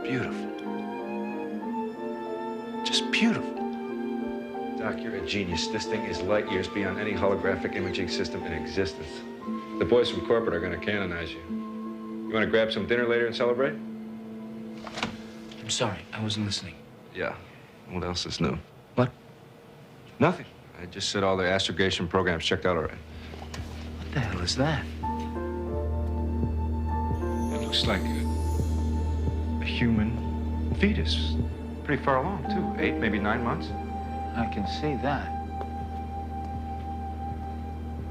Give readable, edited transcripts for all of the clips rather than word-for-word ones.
Beautiful. Just beautiful. Doc, you're a genius. This thing is light years beyond any holographic imaging system in existence. The boys from corporate are going to canonize you. You want to grab some dinner later and celebrate? I'm sorry, I wasn't listening. Yeah. What else is new? What? Nothing. I just said all the astrogation programs checked out already. What the hell is that? It looks like a human fetus. Pretty far along, too. 8, maybe 9 months. I can see that.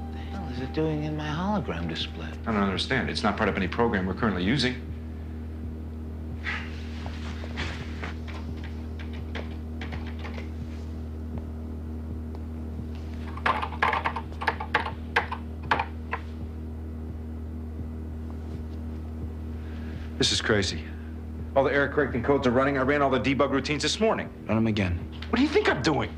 What the hell is it doing in my hologram display? I don't understand. It's not part of any program we're currently using. This is crazy. All the error correcting codes are running. I ran all the debug routines this morning. Run them again. What do you think I'm doing?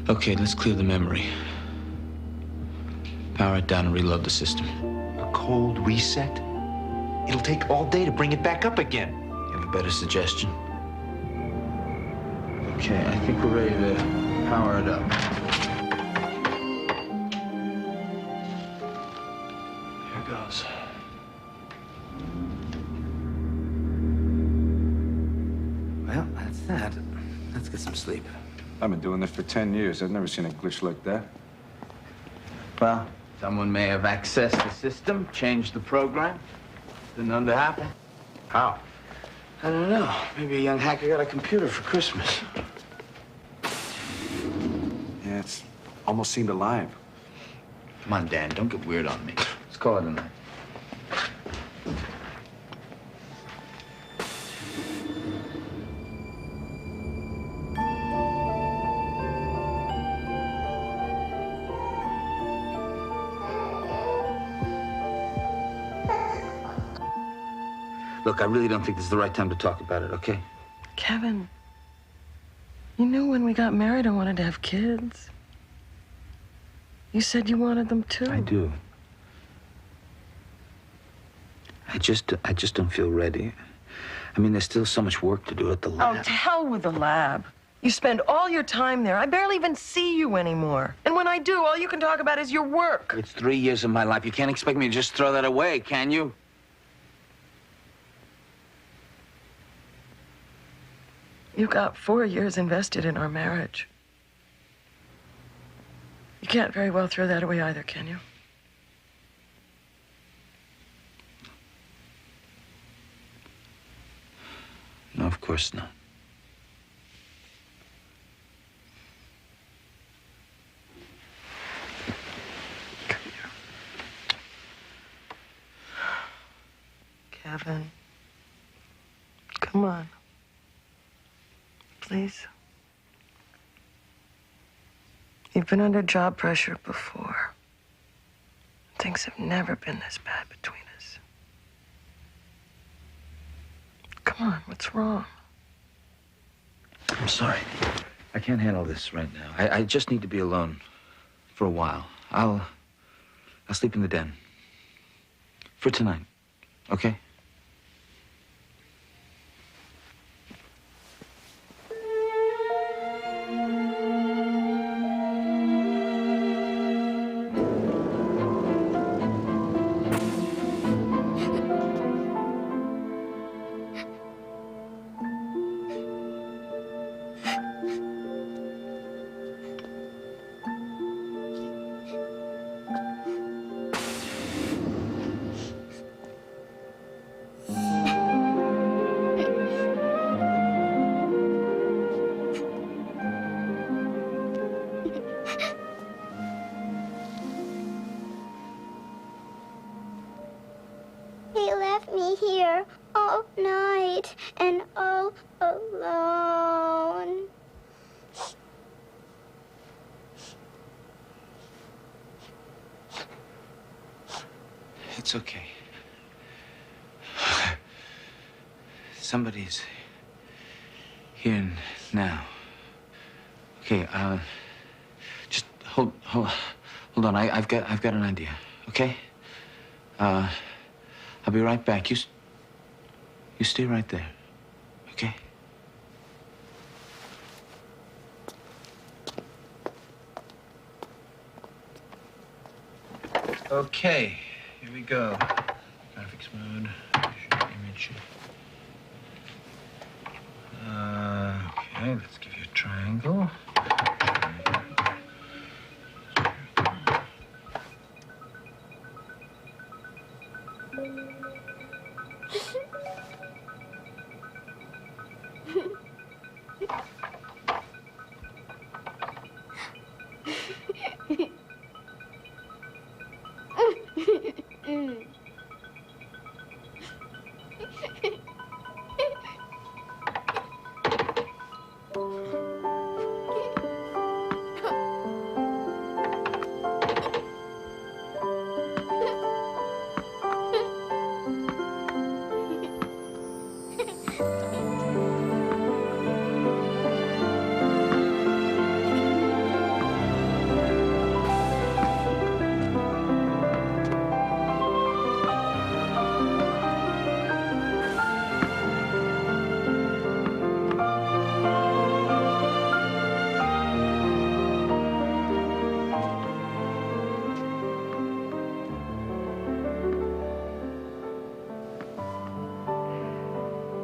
Okay, let's clear the memory. Power it down and reload the system. A cold reset? It'll take all day to bring it back up again. You have a better suggestion? Okay, I think we're ready to power it up. Here goes. Well, that's that. Let's get some sleep. I've been doing this for 10 years. I've never seen a glitch like that. Well, someone may have accessed the system, changed the program. Been known to happen. How? I don't know. Maybe a young hacker got a computer for Christmas. Yeah, it's almost seemed alive. Come on, Dan, don't get weird on me. Let's call it a night. Look, I really don't think this is the right time to talk about it, okay? Kevin, you knew when we got married I wanted to have kids. You said you wanted them too. I do. I just don't feel ready. I mean, there's still so much work to do at the lab. Oh, to hell with the lab. You spend all your time there. I barely even see you anymore. And when I do, all you can talk about is your work. It's 3 years of my life. You can't expect me to just throw that away, can you? You got 4 years invested in our marriage. You can't very well throw that away either, can you? No, of course not. Come here. Kevin. Come on. Please. You've been under job pressure before. Things have never been this bad between us. Come on, what's wrong? I'm sorry. I can't handle this right now. I just need to be alone for a while. I'll sleep in the den. For tonight. Okay? He left me here all night and all alone. It's okay. Somebody's here now. Okay, just hold on. I've got an idea. Okay? I'll be right back. You stay right there. Okay? Okay, here we go. Graphics mode, image. Okay, let's give you a triangle.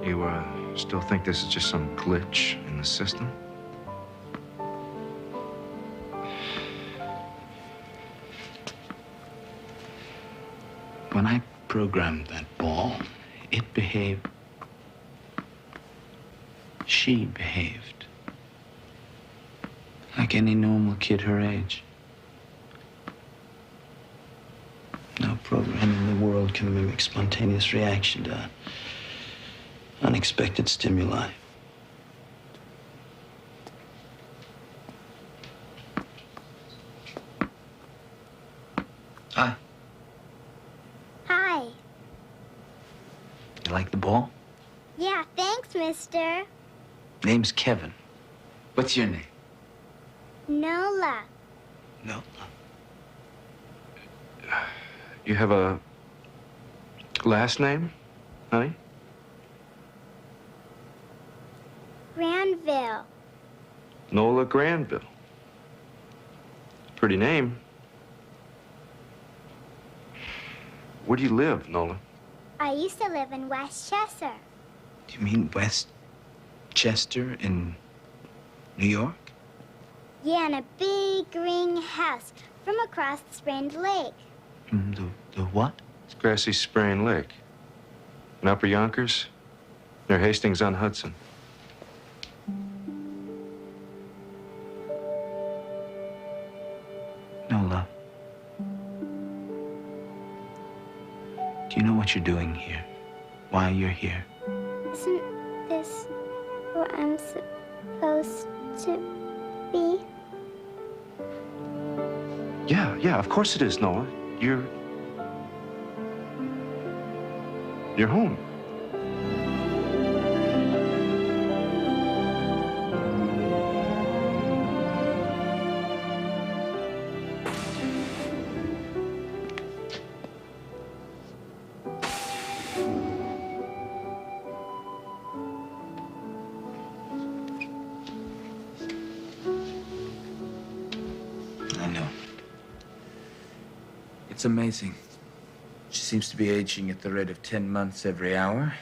You, still think this is just some glitch in the system? When I programmed that ball, it behaved. She behaved like any normal kid her age. No program in the world can mimic spontaneous reaction to unexpected stimuli. Hi. Hi. You like the ball? Yeah, thanks, mister. Name's Kevin. What's your name? Nola. No. You have a last name, honey? Granville. Nola Granville. Pretty name. Where do you live, Nola? I used to live in Westchester. You mean Westchester in New York? Yeah, in a big green house from across the Sprained Lake. The what? It's Grassy Sprain Lake. In Upper Yonkers, near Hastings on Hudson. Nola. Do you know what you're doing here? Why you're here? Isn't this where I'm supposed to be? Yeah, of course it is, Nola. You're home. It's amazing. She seems to be aging at the rate of 10 months every hour.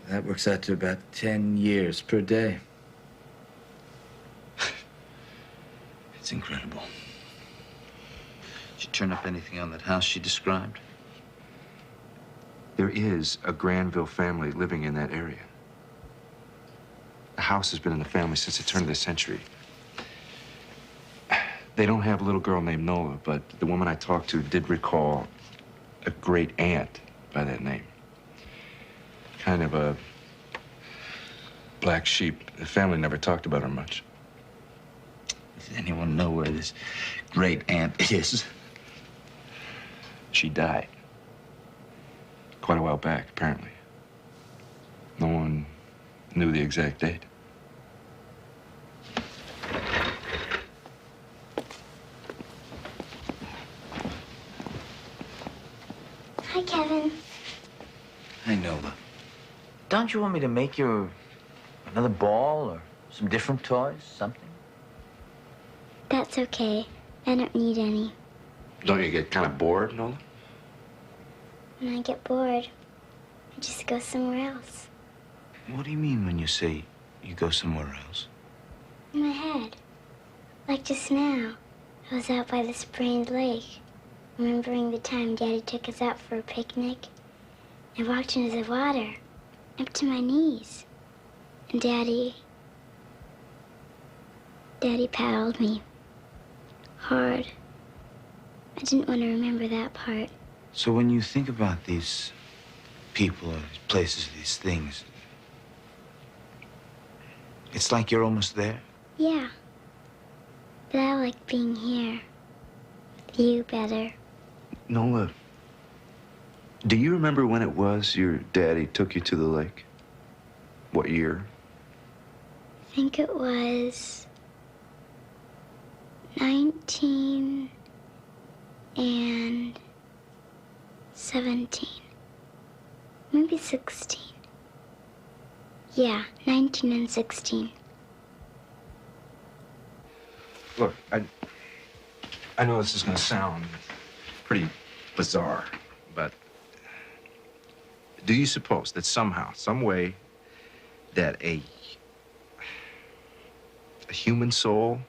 That works out to about 10 years per day. It's incredible. Did you turn up anything on that house she described? There is a Granville family living in that area. The house has been in the family since the turn of the century. They don't have a little girl named Nola, but the woman I talked to did recall a great aunt by that name. Kind of a black sheep. The family never talked about her much. Does anyone know where this great aunt is? She died. Quite a while back, apparently. No one knew the exact date. Hi, Kevin. Hi, Nola. Don't you want me to make you another ball or some different toys, something? That's okay. I don't need any. Don't you get kind of bored, Nola? When I get bored, I just go somewhere else. What do you mean when you say you go somewhere else? In my head. Like just now, I was out by the sprained lake, remembering the time Daddy took us out for a picnic. I walked into the water, up to my knees. And Daddy paddled me. Hard. I didn't want to remember that part. So when you think about these people, or these places, these things, it's like you're almost there? Yeah. But I like being here. With you better. Nola, do you remember when it was your daddy took you to the lake? What year? I think it was 1917. Maybe 16. Yeah, 19 and 16. Look, I know this is going to sound pretty bizarre, but do you suppose that somehow, some way, that a human soul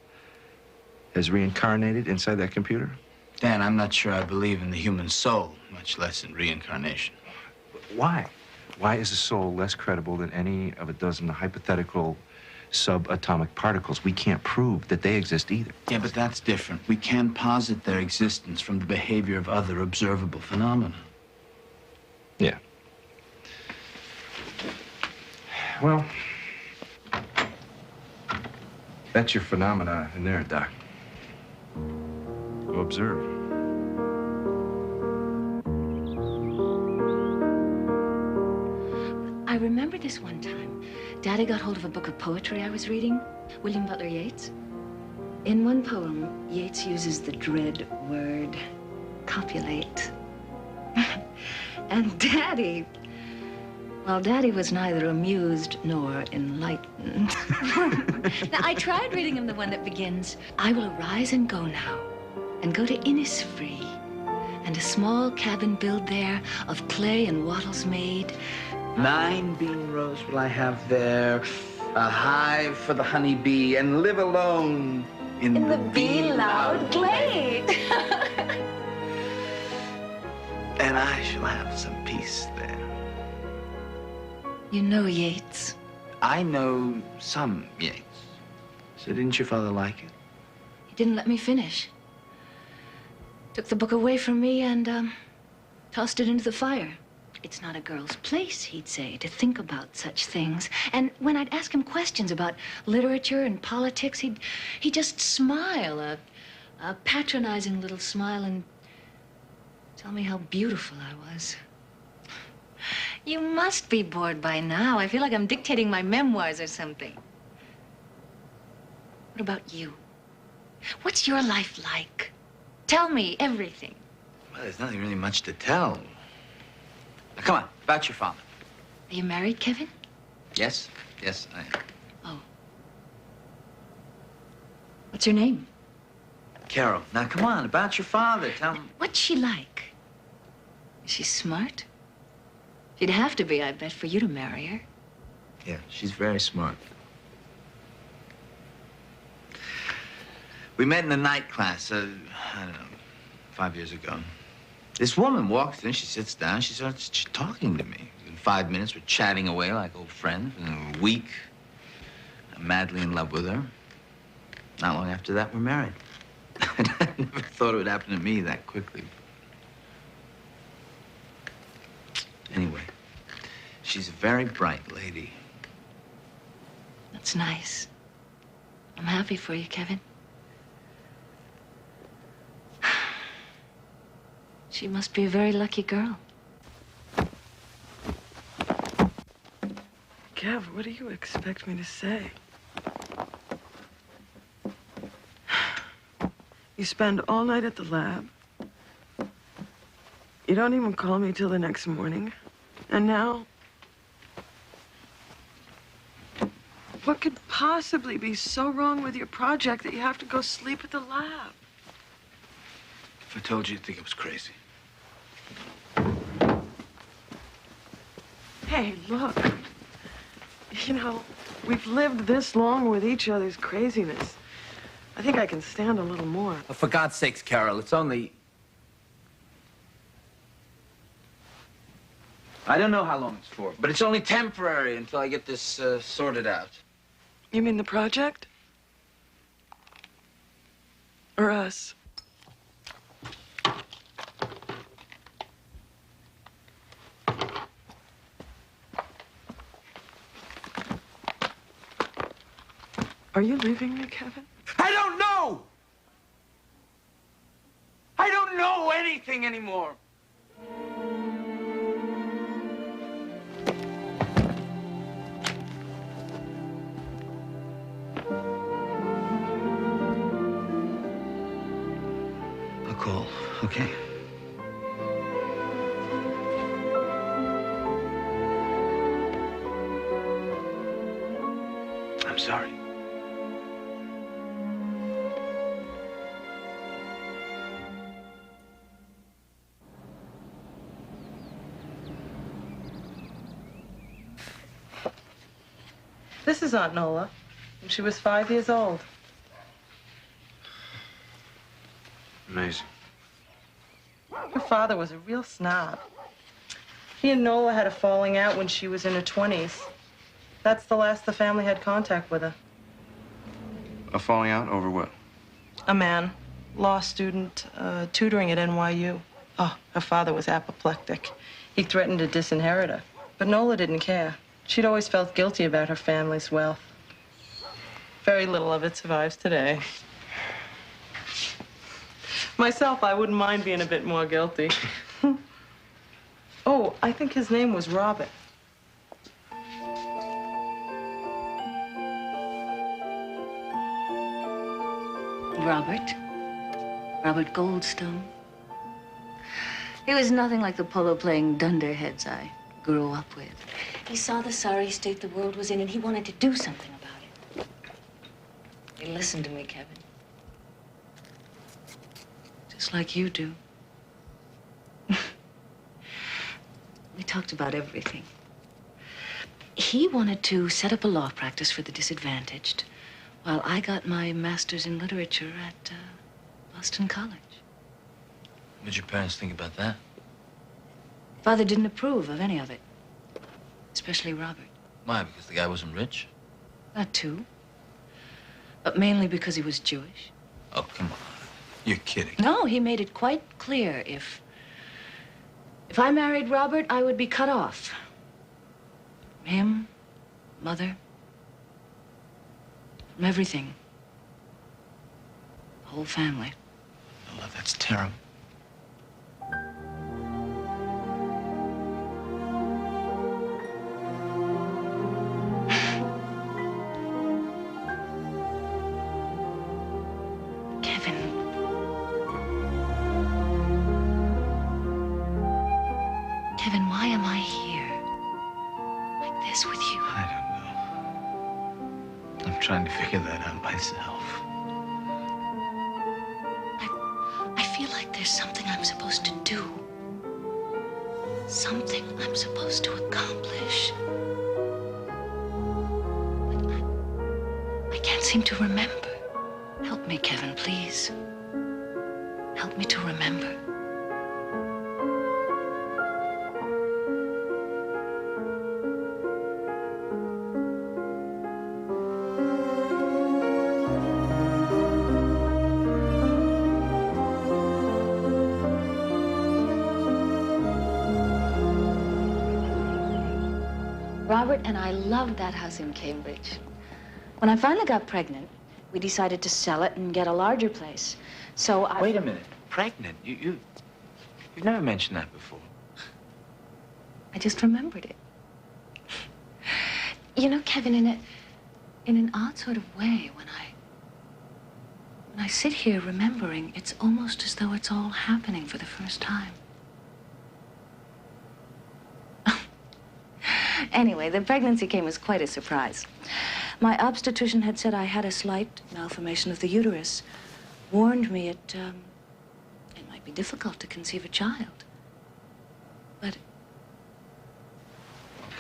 has reincarnated inside that computer? Dan, I'm not sure I believe in the human soul, much less in reincarnation. Why? Why is a soul less credible than any of a dozen hypothetical subatomic particles? We can't prove that they exist either. Yeah, but that's different. We can posit their existence from the behavior of other observable phenomena. Yeah. Well, that's your phenomena in there, Doc. Go observe. I remember this one time. Daddy got hold of a book of poetry I was reading, William Butler Yeats. In one poem, Yeats uses the dread word, copulate. And Daddy, well, Daddy was neither amused nor enlightened. Now, I tried reading him the one that begins, I will arise and go now, and go to Innisfree, and a small cabin build there, of clay and wattles made. 9 bean rows will I have there, a hive for the honey bee, and live alone in the bee-loud glade. And I shall have some peace there. You know Yeats. I know some Yeats. So didn't your father like it? He didn't let me finish. Took the book away from me and tossed it into the fire. It's not a girl's place, he'd say, to think about such things. And when I'd ask him questions about literature and politics, he'd just smile, a patronizing little smile, and tell me how beautiful I was. You must be bored by now. I feel like I'm dictating my memoirs or something. What about you? What's your life like? Tell me everything. Well, there's nothing really much to tell. Now, come on, about your father. Are you married, Kevin? Yes, yes, I am. Oh. What's her name? Carol, now come on, about your father. Tell him. What's she like? Is she smart? She'd have to be, I bet, for you to marry her. Yeah, she's very smart. We met in a night class, I don't know, 5 years ago. This woman walks in, she sits down, she starts talking to me. In 5 minutes, we're chatting away like old friends. In a week, I'm madly in love with her. Not long after that, we're married. I never thought it would happen to me that quickly. Anyway, she's a very bright lady. That's nice. I'm happy for you, Kevin. She must be a very lucky girl. Kev, what do you expect me to say? You spend all night at the lab. You don't even call me till the next morning. And now, what could possibly be so wrong with your project that you have to go sleep at the lab? If I told you, you'd think I was crazy. Hey, look. You know, we've lived this long with each other's craziness. I think I can stand a little more. Oh, for God's sakes, Carol, it's only... I don't know how long it's for, but it's only temporary until I get this sorted out. You mean the project? Or us? Are you leaving me, Kevin? I don't know! I don't know anything anymore. I'll call, okay? I'm sorry. This is Aunt Nola. When she was 5 years old. Amazing. Her father was a real snob. He and Nola had a falling out when she was in her 20s. That's the last the family had contact with her. A falling out over what? A man, law student, tutoring at NYU. Oh, her father was apoplectic. He threatened to disinherit her. But Nola didn't care. She'd always felt guilty about her family's wealth. Very little of it survives today. Myself, I wouldn't mind being a bit more guilty. Oh, I think his name was Robert. Robert Goldstone. He was nothing like the polo-playing dunderheads I grew up with. He saw the sorry state the world was in, and he wanted to do something about it. He listened to me, Kevin. Just like you do. We talked about everything. He wanted to set up a law practice for the disadvantaged, while I got my master's in literature at Boston College. What did your parents think about that? Father didn't approve of any of it, especially Robert. Why, because the guy wasn't rich? That too, but mainly because he was Jewish. Oh, come on. You're kidding. No, he made it quite clear if I married Robert, I would be cut off. Him, Mother, from everything. The whole family. Oh, that's terrible. Kevin, why am I here? Like this with you? I don't know. I'm trying to figure that out myself. there's something I'm supposed to do. Something I'm supposed to accomplish. But I can't seem to remember. Help me, Kevin, please. Help me to remember. Robert and I loved that house in Cambridge. When I finally got pregnant, we decided to sell it and get a larger place. So I... Wait a minute. Pregnant? You've never mentioned that before. I just remembered it. You know, Kevin, in an odd sort of way, when I sit here remembering, it's almost as though it's all happening for the first time. Anyway, the pregnancy came as quite a surprise. My obstetrician had said I had a slight malformation of the uterus, warned me it might be difficult to conceive a child. But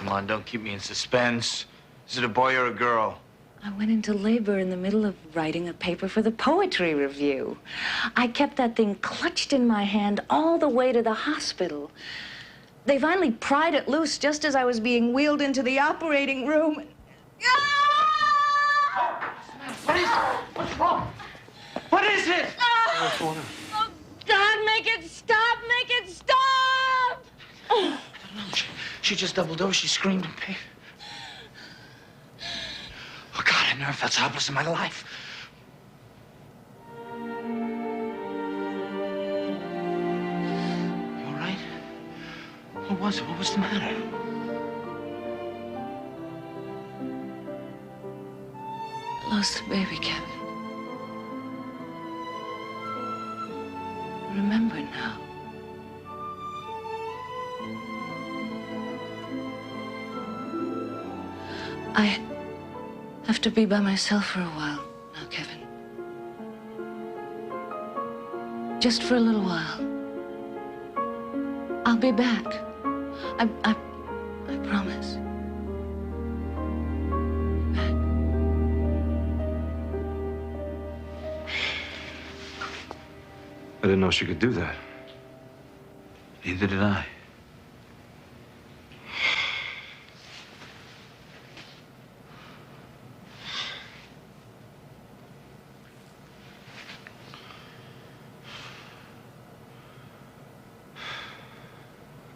Come on, don't keep me in suspense. Is it a boy or a girl? I went into labor in the middle of writing a paper for the poetry review. I kept that thing clutched in my hand all the way to the hospital. They finally pried it loose just as I was being wheeled into the operating room. What is it? What's wrong? What is it? What's going on? Oh, God, make it stop! Make it stop! I don't know. She just doubled over. She screamed in pain. Oh, God, I've never felt so helpless in my life. You all right? What was it? What was the matter? I lost the baby, Kevin. Remember now. I have to be by myself for a while now, Kevin. Just for a little while. I'll be back. I promise. Back. I didn't know she could do that. Neither did I.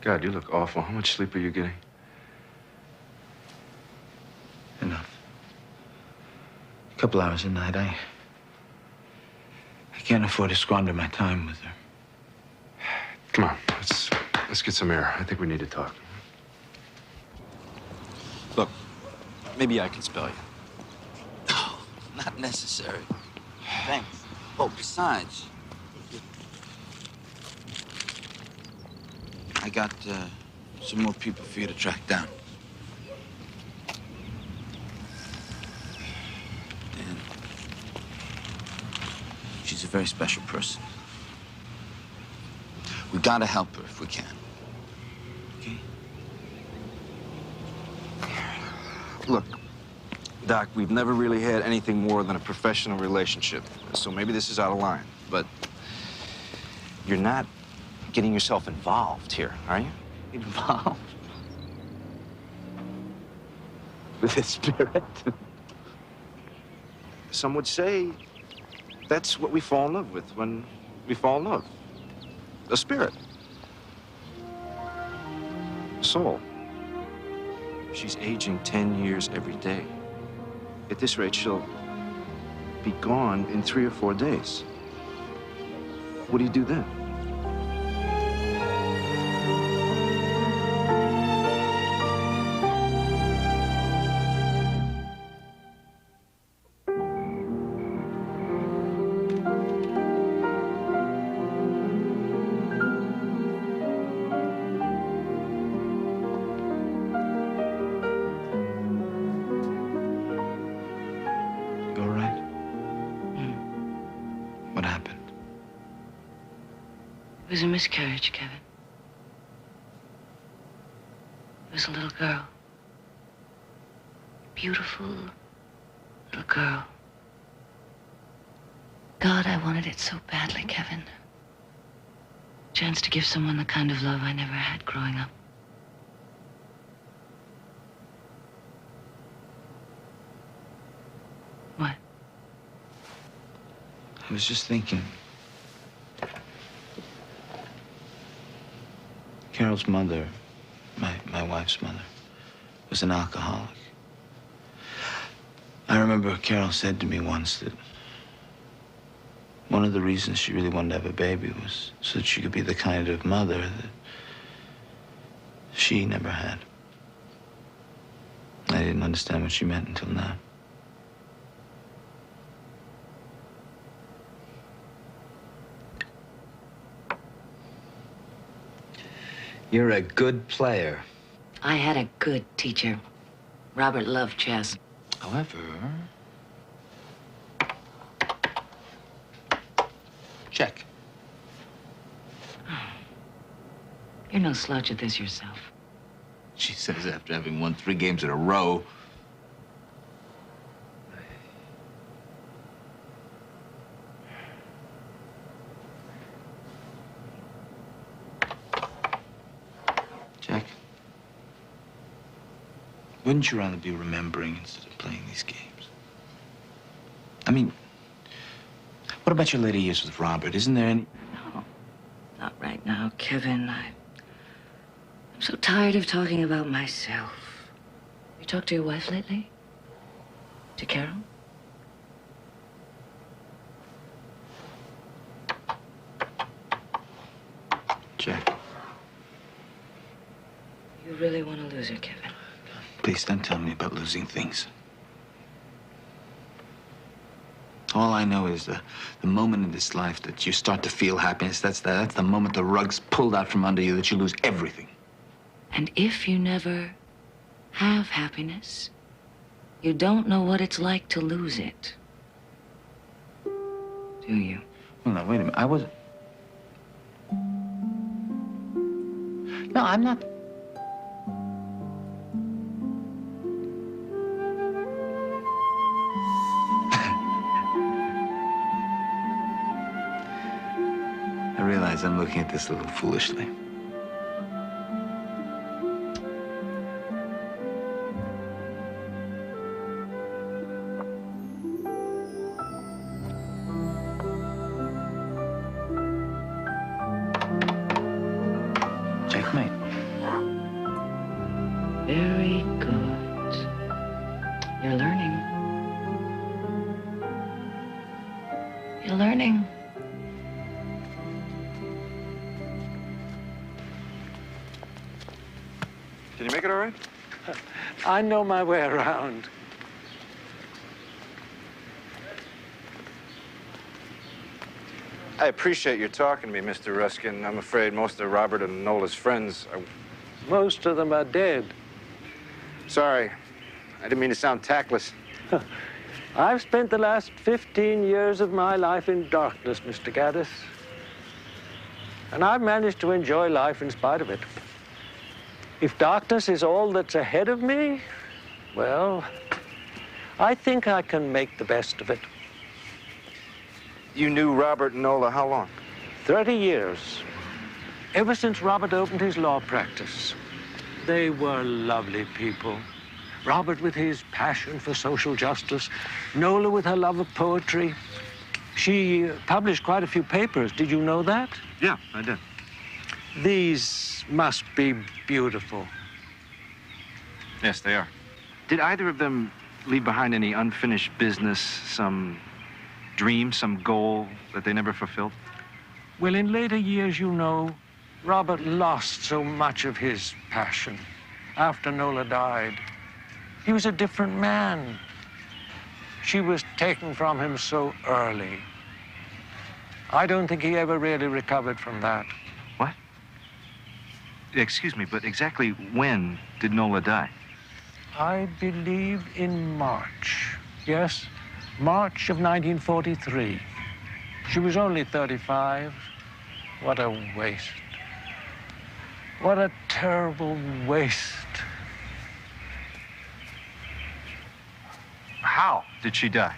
God, you look awful. How much sleep are you getting? Enough. A couple hours a night. I can't afford to squander my time with her. Come on, let's get some air. I think we need to talk. Look, maybe I can spell you. Oh, not necessary. Thanks. Oh, besides, I got some more people for you to track down. And she's a very special person. We gotta help her if we can. Okay? Look, Doc, we've never really had anything more than a professional relationship, so maybe this is out of line, but you're not getting yourself involved here, are you? Involved? With the spirit? Some would say that's what we fall in love with when we fall in love. A spirit. A soul. She's aging 10 years every day. At this rate, she'll be gone in 3 or 4 days. What do you do then? You all right? What happened? was a miscarriage, Kevin. It was a little girl. Beautiful little girl. God, I wanted it so badly, Kevin. Chance to give someone the kind of love I never had growing up. What? I was just thinking. Carol's mother, my wife's mother, was an alcoholic. I remember Carol said to me once that one of the reasons she really wanted to have a baby was so that she could be the kind of mother that she never had. I didn't understand what she meant until now. You're a good player. I had a good teacher. Robert loved chess. However, check. You're no slouch at this yourself. She says after having won 3 games in a row. Jack, wouldn't you rather be remembering instead of playing these games? I mean, what about your later years with Robert? Isn't there any... No, not right now, Kevin. I'm so tired of talking about myself. You talked to your wife lately? To Carol? Jack, You really want to lose her, Kevin? please don't tell me about losing things. All I know is the moment in this life that you start to feel happiness, that's the moment the rug's pulled out from under you, that you lose everything. And if you never have happiness, you don't know what it's like to lose it. Do you? Well, now, wait a minute. I was... No, I'm not... I realize I'm looking at this a little foolishly. Checkmate. Very good. You're learning. You're learning. Can you make it all right? I know my way around. I appreciate your talking to me, Mr. Ruskin. I'm afraid most of Robert and Nola's friends are... Most of them are dead. Sorry. I didn't mean to sound tactless. I've spent the last 15 years of my life in darkness, Mr. Gaddis. And I've managed to enjoy life in spite of it. If darkness is all that's ahead of me, well, I think I can make the best of it. You knew Robert and Nola how long? 30 years. Ever since Robert opened his law practice. They were lovely people. Robert with his passion for social justice, Nola with her love of poetry. She published quite a few papers. Did you know that? Yeah, I did. These must be beautiful. Yes, they are. Did either of them leave behind any unfinished business, some dream, some goal that they never fulfilled? Well, in later years, you know, Robert lost so much of his passion after Nola died. He was a different man. She was taken from him so early. I don't think he ever really recovered from that. What? Excuse me, but exactly when did Nola die? I believe in March. Yes, March of 1943. She was only 35. What a waste. What a terrible waste. How did she die?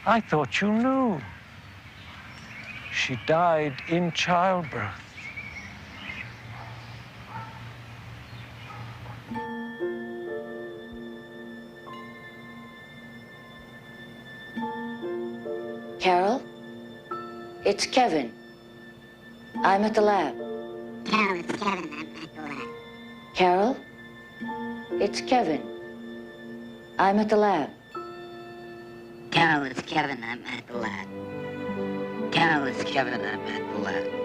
I thought you knew. She died in childbirth. Carol? It's Kevin. I'm at the lab. Carol, it's Kevin. I'm at the lab. Carol? It's Kevin. I'm at the lab. Carol, it's Kevin. I'm at the lab. Carol, it's Kevin. I'm at the lab.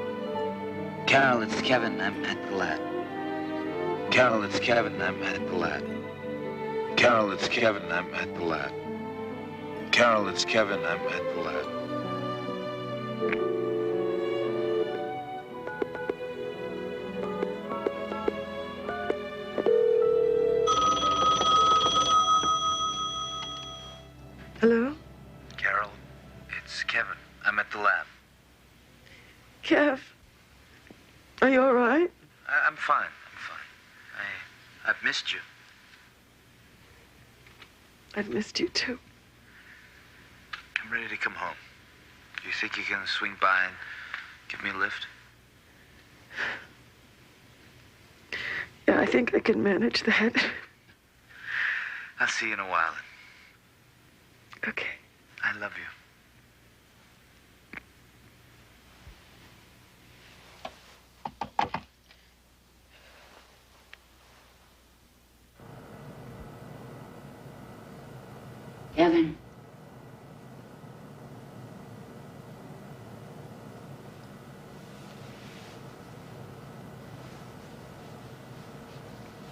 Carol, it's Kevin. I'm at the lab. Carol, it's Kevin. I'm at the lab. Carol, it's Kevin. I'm at the lab. Carol, it's Kevin. I'm at the lab. Hello? Carol, it's Kevin. I'm at the lab. Kev, are you all right? I'm fine. I'm fine. I've missed you. I've missed you too. I'm ready to come home. Do you think you can swing by and give me a lift? Yeah, I think I can manage that. I'll see you in a while. Okay. I love you. Kevin.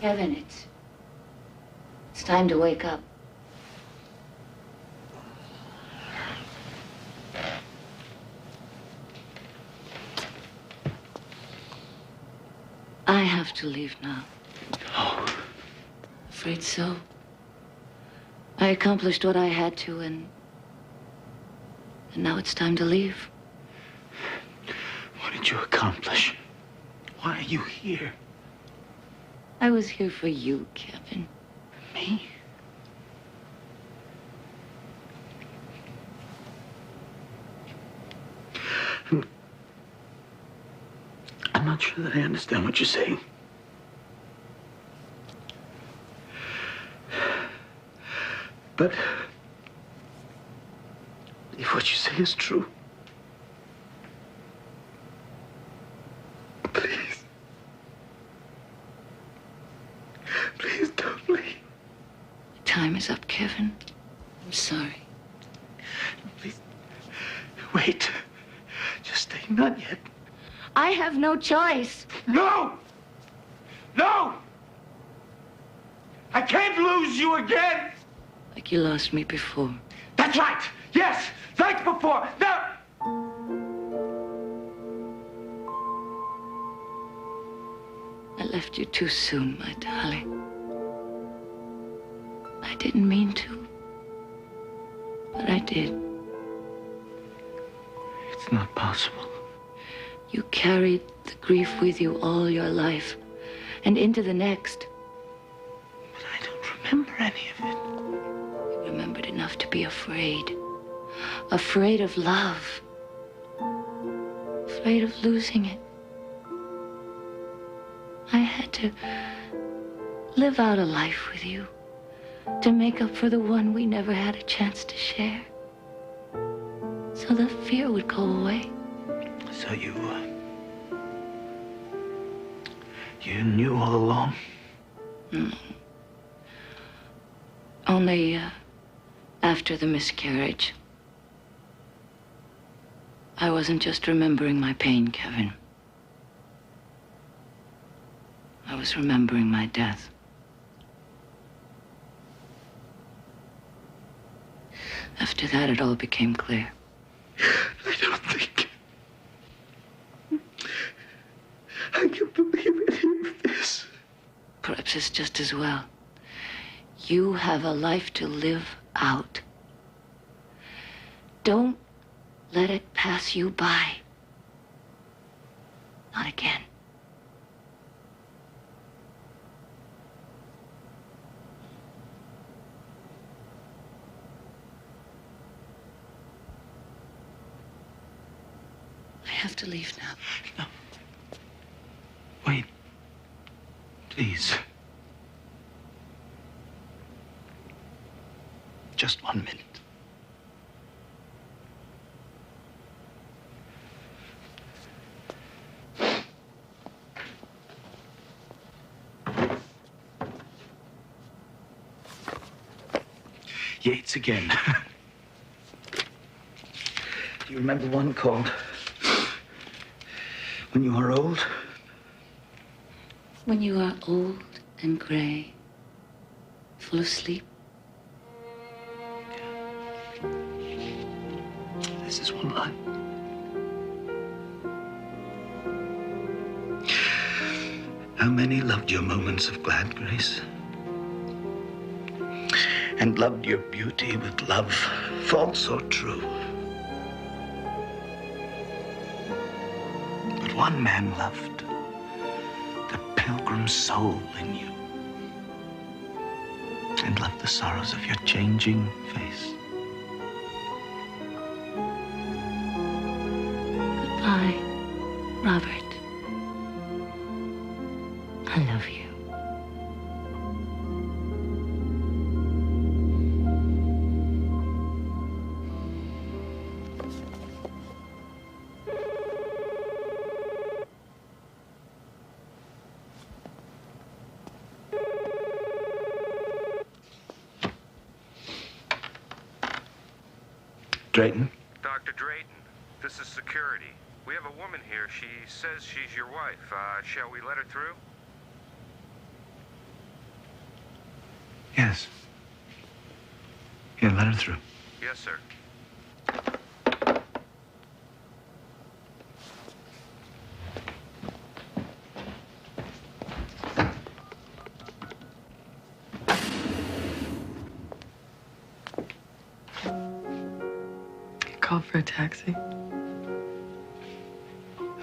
Kevin, it's time to wake up. I have to leave now. Oh. Afraid so. I accomplished what I had to, and now it's time to leave. What did you accomplish? Why are you here? I was here for you, Kevin. Me? I'm not sure that I understand what you're saying. But if what you say is true, please, please don't leave. Time is up, Kevin. I'm sorry. Please, wait. Just stay. Not yet. I have no choice. No! No! I can't lose you again! Like you lost me before. That's right! Yes! Like before! No! I left you too soon, my darling. I didn't mean to, but I did. It's not possible. You carried the grief with you all your life and into the next. But I don't remember any of it. You remembered enough to be afraid. Afraid of love. Afraid of losing it. I had to live out a life with you to make up for the one we never had a chance to share. So the fear would go away. So you knew all along? No. Only after the miscarriage. I wasn't just remembering my pain, Kevin. I was remembering my death. After that, it all became clear. I don't think I can believe any of this. Perhaps it's just as well. You have a life to live out. Don't let it pass you by. Not again. I have to leave now. No. Wait. Please. Just 1 minute. Yates again. Do you remember one called When You Are Old? When you are old and gray, full of sleep. This is one line. How many loved your moments of glad grace? And loved your beauty with love, false or true. But one man loved the pilgrim soul in you, and loved the sorrows of your changing face. Goodbye, Robert. I love you. Drayton? Dr. Drayton, this is security. We have a woman here. She says she's your wife. Shall we let her through? Yes. Yeah, let her through. Yes, sir. Call for a taxi.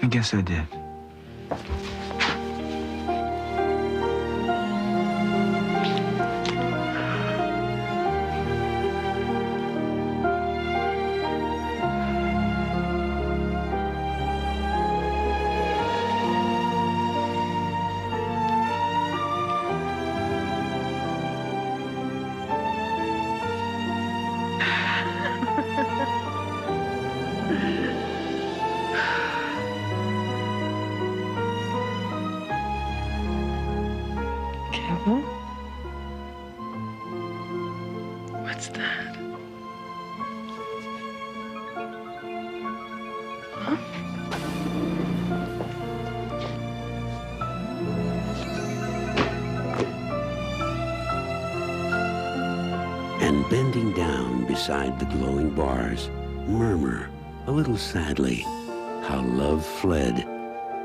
I guess I did. Kevin? What's that? Huh? And bending down beside the glowing bars, murmur a little sadly how love fled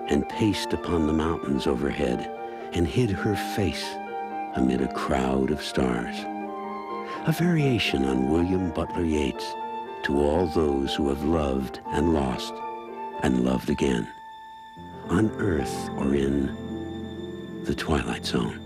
and paced upon the mountains overhead and hid her face amid a crowd of stars. A variation on William Butler Yeats, to all those who have loved and lost and loved again, on earth or in the Twilight Zone.